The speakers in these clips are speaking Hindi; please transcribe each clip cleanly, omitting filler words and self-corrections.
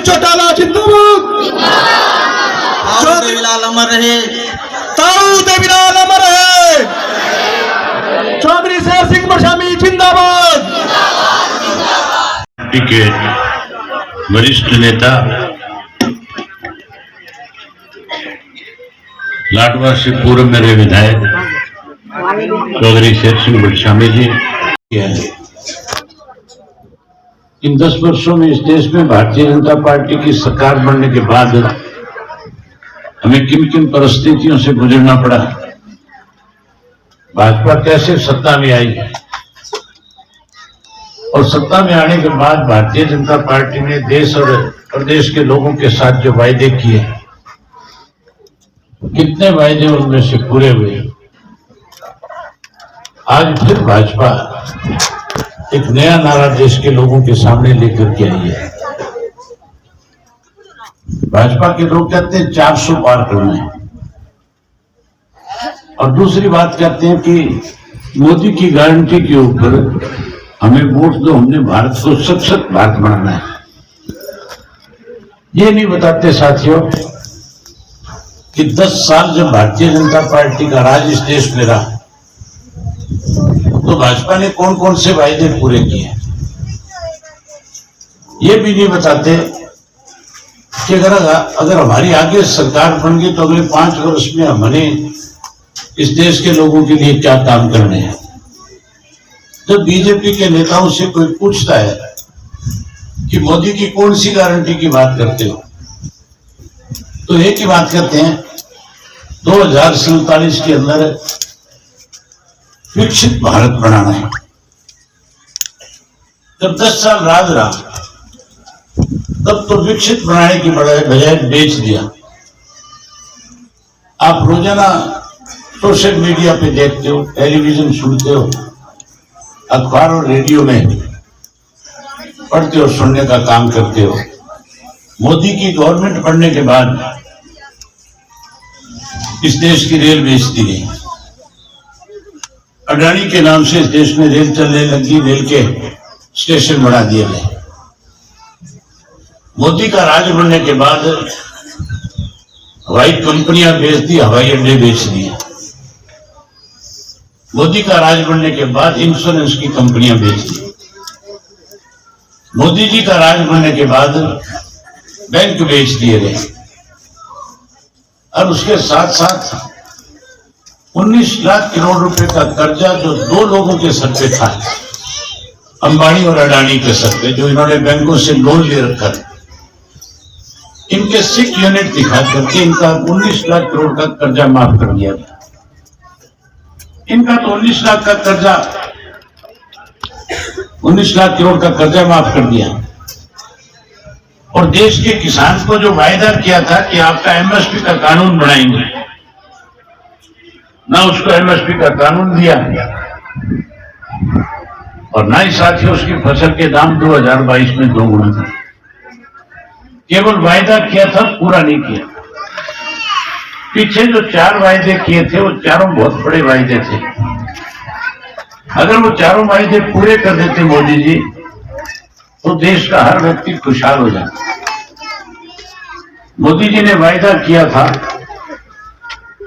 चौटाला जिंदाबाद। देवीलाल अमर रहे, ताऊ देवीलाल अमर रहे। चौधरी शेर सिंह मशामी जिंदाबाद। के वरिष्ठ नेता लाडवा से पूर्व मेरे विधायक चौधरी शेर सिंह मशामी जी, इन 10 वर्षों में इस देश में भारतीय जनता पार्टी की सरकार बनने के बाद हमें किन किन परिस्थितियों से गुजरना पड़ा, भाजपा कैसे सत्ता में आई और सत्ता में आने के बाद भारतीय जनता पार्टी ने देश और प्रदेश के लोगों के साथ जो वायदे किए, कितने वायदे उनमें से पूरे हुए। आज फिर भाजपा एक नया नारा देश के लोगों के सामने लेकर के आई है। भाजपा के लोग कहते हैं 400 पार करना है, और दूसरी बात कहते हैं कि मोदी की गारंटी के ऊपर हमें वोट दो, हमने भारत को सशक्त भारत बनाना है। ये नहीं बताते साथियों कि 10 साल जब भारतीय जनता पार्टी का राज इस देश में रहा तो भाजपा ने कौन कौन से वायदे पूरे किए। ये भी नहीं बताते कि अगर हमारी आगे सरकार बन गई तो अगले 5 वर्ष में हमने इस देश के लोगों के लिए क्या काम करने हैं। जब बीजेपी के नेताओं से कोई पूछता है कि मोदी की कौन सी गारंटी की बात करते हो, तो एक ही बात करते हैं, 2047 के अंदर विकसित भारत बनाना है। जब 10 साल राज रहा तब तो विकसित बनाने की बजाय बेच दिया। आप रोजाना सोशल मीडिया पे देखते हो, टेलीविजन सुनते हो, अखबार और रेडियो में पढ़ते हो, सुनने का काम करते हो। मोदी की गवर्नमेंट बनने के बाद इस देश की रेल बेच दी गई। अडानी के नाम से इस देश में रेल चलने लगी, रेल के स्टेशन बढ़ा दिए गए। मोदी का राज बनने के बाद हवाई कंपनियां बेच दी, हवाई अड्डे बेच दिए। मोदी का राज बनने के बाद इंश्योरेंस की कंपनियां बेच दी। मोदी जी का राज बनने के बाद बैंक बेच दिए गए, और उसके साथ साथ 19 लाख करोड़ रुपए का कर्जा जो 2 लोगों के सर पे था, अंबानी और अडानी के सर पे, जो इन्होंने बैंकों से लोन ले रखा था, इनके 6 यूनिट दिखा करके इनका 19 लाख करोड़ का कर्जा माफ कर दिया गया। इनका तो 19 लाख का कर्जा, 19 लाख करोड़ का कर्जा माफ कर दिया। और देश के किसान को जो वायदा किया था कि आपका एमएसपी का कानून बनाएंगे, ना उसको एमएसपी का कानून दिया, और ना ही साथियों उसकी फसल के दाम 2022 में 2 गुना थे। केवल वायदा किया था, पूरा नहीं किया। पीछे जो 4 वायदे किए थे वो चारों बहुत बड़े वायदे थे। अगर वो चारों वायदे पूरे कर देते मोदी जी तो देश का हर व्यक्ति खुशहाल हो जाता। मोदी जी ने वायदा किया था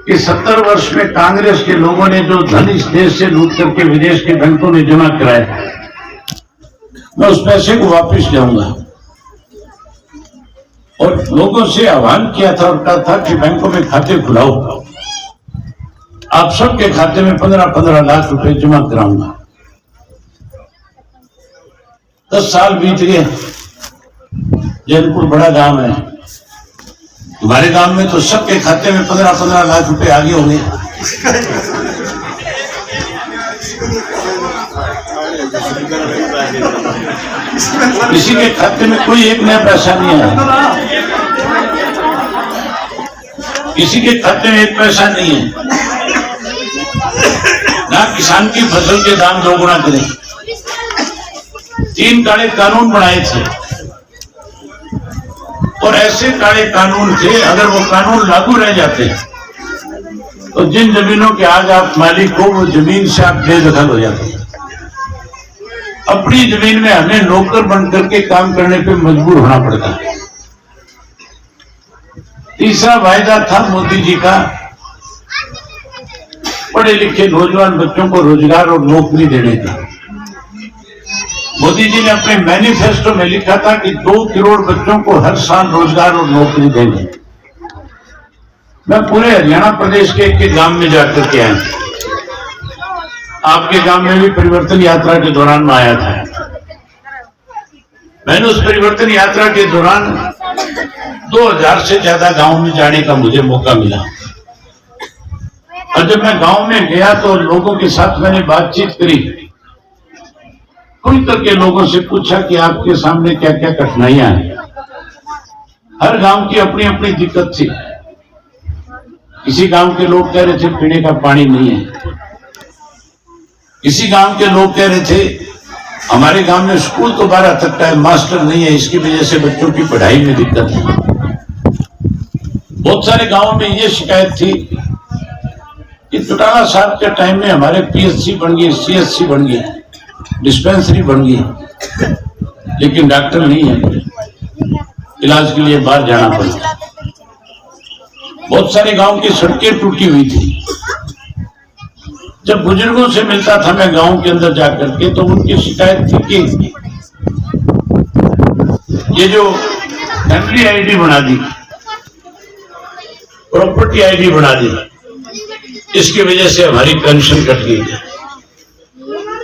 कि 70 वर्ष में कांग्रेस के लोगों ने जो धन इस देश से लूट करके विदेश के बैंकों में जमा कराया, मैं उस पैसे को वापस लाऊंगा। और लोगों से आह्वान किया था और कहा था कि बैंकों में खाते खुलाओ, आप सबके खाते में 15-15 लाख रुपए जमा कराऊंगा। 10 साल बीत गए। जैनपुर बड़ा गांव है, हमारे गांव में तो सबके खाते में 15-15 लाख रुपए आगे होंगे। किसी के खाते में कोई एक नया पैसा नहीं आया, किसी के खाते में 1 पैसा नहीं है। ना किसान की फसल के दाम 2 गुना करें। 3 काले कानून बनाए थे, और ऐसे काले कानून थे, अगर वो कानून लागू रह जाते तो जिन जमीनों के आज आप मालिक हो, वो जमीन से आप बेदखल हो जाते। अपनी जमीन में हमें नौकर बन करके काम करने पे मजबूर होना पड़ता है। तीसरा वायदा था मोदी जी का पढ़े लिखे नौजवान बच्चों को रोजगार और नौकरी देने का। मोदी जी ने अपने मैनिफेस्टो में लिखा था कि 2 करोड़ बच्चों को हर साल रोजगार और नौकरी देंगे। मैं पूरे हरियाणा प्रदेश के एक गांव में जाकर के आया। आपके गांव में भी परिवर्तन यात्रा के दौरान में आया था। मैंने उस परिवर्तन यात्रा के दौरान 2000 से ज्यादा गांव में जाने का मुझे मौका मिला। और जब मैं गांव में गया तो लोगों के साथ मैंने बातचीत करी, खुल करके लोगों से पूछा कि आपके सामने क्या क्या कठिनाइयां हैं। हर गांव की अपनी अपनी दिक्कत थी। किसी गांव के लोग कह रहे थे पीने का पानी नहीं है, किसी गांव के लोग कह रहे थे हमारे गांव में स्कूल तो 12 तक का है, मास्टर नहीं है, इसकी वजह से बच्चों की पढ़ाई में दिक्कत है। बहुत सारे गांवों में ये शिकायत थी कि चौटाला साहब के टाइम में हमारे पीएचसी बन गए, सीएचसी बन गए, डिस्पेंसरी बन गई, लेकिन डॉक्टर नहीं है, इलाज के लिए बाहर जाना पड़ता। बहुत सारे गांव की सड़कें टूटी हुई थी। जब बुजुर्गों से मिलता था मैं गांव के अंदर जाकर के, तो उनकी शिकायत थी कि ये जो फैमिली आईडी बना दी, प्रॉपर्टी आईडी बना दी, इसकी वजह से हमारी पेंशन कट गई है।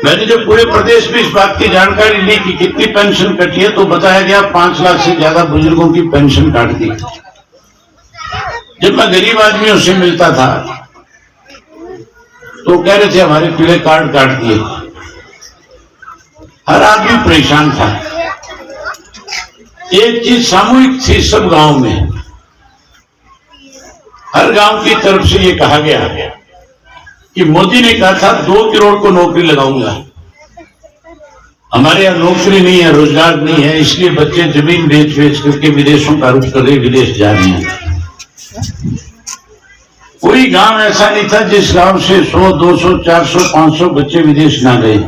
मैंने जब पूरे प्रदेश में इस बात की जानकारी ली कि कितनी पेंशन कटी है, तो बताया गया 5 लाख से ज्यादा बुजुर्गों की पेंशन काट दी। जब मैं गरीब आदमियों से मिलता था तो कह रहे थे हमारे पीले कार्ड काट दिए। हर आदमी परेशान था। एक चीज सामूहिक थी सब गांव में। हर गांव की तरफ से ये कहा गया कि मोदी ने कहा था 2 करोड़ को नौकरी लगाऊंगा। हमारे यहाँ नौकरी नहीं है, रोजगार नहीं है, इसलिए बच्चे जमीन बेच बेच करके विदेशों का रुख कर रहे, विदेश जा रहे हैं। कोई गांव ऐसा नहीं था जिस गांव से 100, 200, 400, 500 बच्चे विदेश ना गए।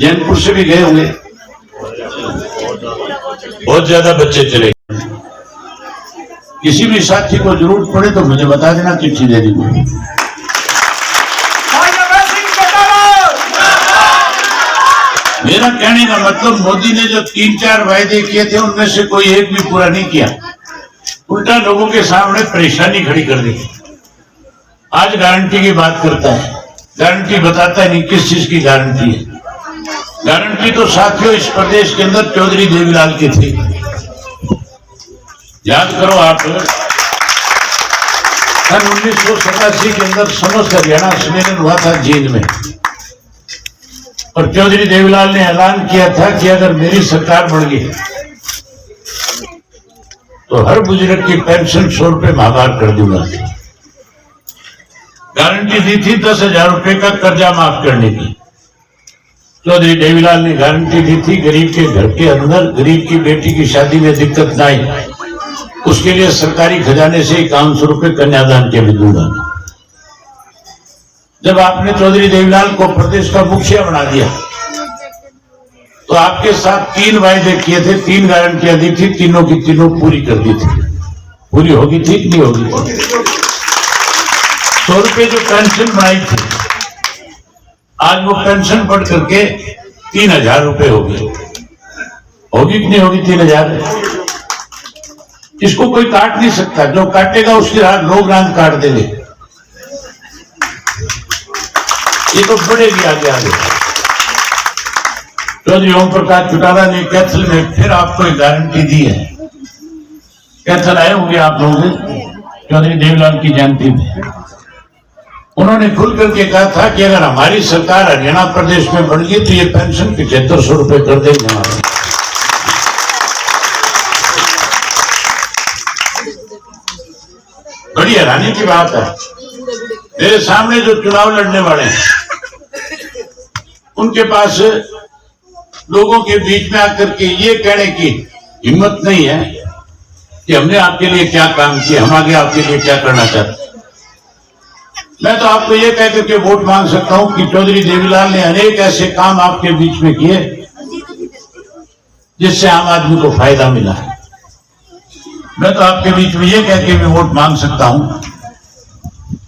जैनपुर से भी गए होंगे, बहुत ज्यादा बच्चे चले गए। किसी भी साथी को जरूरत पड़े तो मुझे बता देना, चिट्ठी दे दी। मेरा कहने का मतलब, मोदी ने जो 3-4 वायदे किए थे उनमें से कोई एक भी पूरा नहीं किया, उल्टा लोगों के सामने परेशानी खड़ी कर दी। आज गारंटी की बात करता है, गारंटी बताता नहीं किस चीज की गारंटी है। गारंटी तो साथियों इस प्रदेश के अंदर चौधरी देवीलाल की थी। याद करो आप, सन 1987 के अंदर समस्त हरियाणा सम्मेलन हुआ था जींद में, और चौधरी देवीलाल ने ऐलान किया था कि अगर मेरी सरकार बढ़ गई तो हर बुजुर्ग की पेंशन 100 रुपए माहवार कर दूंगा। गारंटी दी थी 10,000 रुपए का कर्जा माफ करने की। चौधरी देवीलाल ने गारंटी दी थी गरीब के घर के अंदर गरीब की बेटी की शादी में दिक्कत ना आए, उसके लिए सरकारी खजाने से 5100 रुपए कन्यादान के भी दूंगा। जब आपने चौधरी देवीलाल को प्रदेश का मुखिया बना दिया तो आपके साथ 3 वायदे किए थे, 3 गारंटियां दी थी, तीनों की तीनों पूरी कर दी थी। पूरी होगी थी कि नहीं होगी? 100 रुपए जो पेंशन बनाई थी, आज वो पेंशन बढ़ करके 3000 रुपए होगी। होगी कि नहीं होगी 3000? इसको कोई काट नहीं सकता, जो काटेगा उसकी लोग रात काट देंगे। ये तो बढ़ेगी आगे आगे। चौधरी ओम प्रकाश चौटाला ने कैथल में फिर आपको एक गारंटी दी है। कैथल आए होंगे आप लोग चौधरी देवीलाल की जयंती में। उन्होंने खुल करके कहा था कि अगर हमारी सरकार हरियाणा प्रदेश में बढ़ गई तो ये पेंशन 7500 रुपए कर देंगे हमारे। बड़ी हैरानी की बात है, मेरे सामने जो चुनाव लड़ने वाले हैं उनके पास लोगों के बीच में आकर के ये कहने की हिम्मत नहीं है कि हमने आपके लिए क्या काम किया, हम आगे आपके लिए क्या करना चाहते। मैं तो आपको ये कह करके वोट मांग सकता हूं कि चौधरी देवीलाल ने अनेक ऐसे काम आपके बीच में किए जिससे आम आदमी को फायदा मिला। मैं तो आपके बीच में ये कह के भी वोट मांग सकता हूं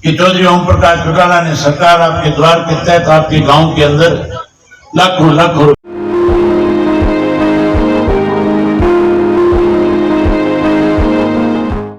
कि चौधरी ओम प्रकाश चौटाला ने सरकार आपके द्वार के तहत आपके गांव के अंदर लाखों